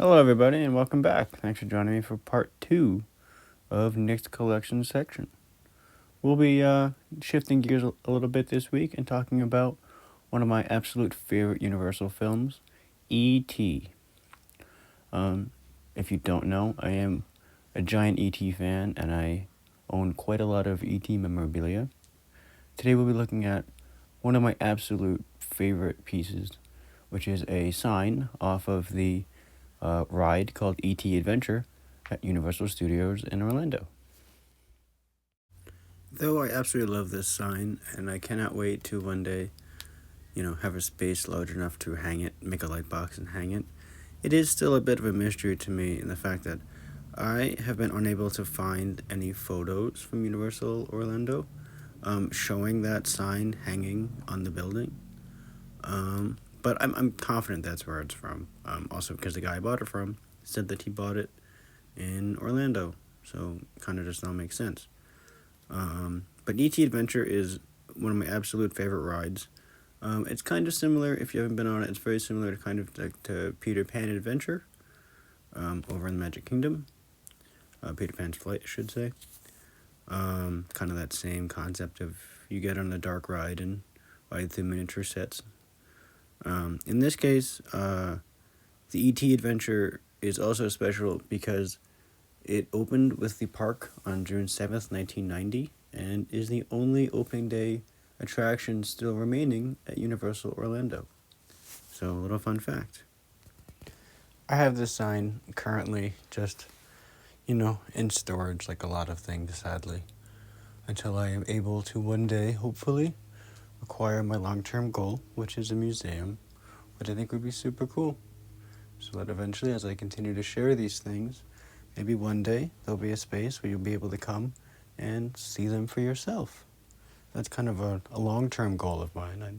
Hello, everybody, and welcome back. Thanks for joining me for part 2 of Nick's collection section. We'll be shifting gears a little bit this week and talking about one of my absolute favorite Universal films, E.T. If you don't know, I am a giant E.T. fan, and I own quite a lot of E.T. memorabilia. Today we'll be looking at one of my absolute favorite pieces, which is a sign off of the ride called E.T. Adventure at Universal Studios in Orlando. Though I absolutely love this sign, and I cannot wait to one day, have a space large enough to hang it, make a light box and hang it, it is still a bit of a mystery to me in the fact that I have been unable to find any photos from Universal Orlando showing that sign hanging on the building. But I'm confident that's where it's from. Also, because the guy I bought it from said that he bought it in Orlando, so kind of just now makes sense. But E.T. Adventure is one of my absolute favorite rides. It's kind of similar, if you haven't been on it, it's very similar to to Peter Pan Adventure over in the Magic Kingdom. Peter Pan's Flight, I should say. Kind of that same concept of you get on a dark ride and ride through miniature sets. In this case, the E.T. Adventure is also special because it opened with the park on June 7th, 1990, and is the only opening day attraction still remaining at Universal Orlando. So, a little fun fact. I have this sign currently just, in storage like a lot of things, sadly, until I am able to one day, hopefully, acquire my long-term goal, which is a museum, which I think would be super cool. So that eventually, as I continue to share these things, maybe one day there'll be a space where you'll be able to come and see them for yourself. That's kind of a long-term goal of mine. I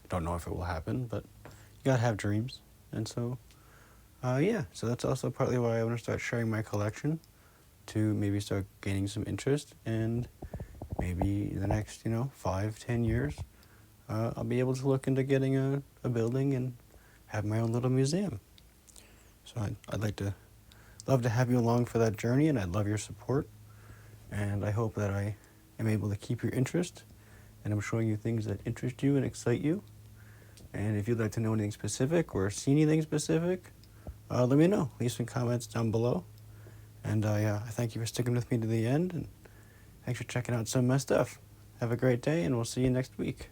don't know if it will happen, but you gotta have dreams. And so, so that's also partly why I want to start sharing my collection, to maybe start gaining some interest, and maybe the next, 5-10 years, I'll be able to look into getting a building and have my own little museum. So I'd love to have you along for that journey, and I'd love your support. And I hope that I am able to keep your interest, and I'm showing you things that interest you and excite you. And if you'd like to know anything specific or see anything specific, let me know. Leave some comments down below. And I thank you for sticking with me to the end, and thanks for checking out some of my stuff. Have a great day, and we'll see you next week.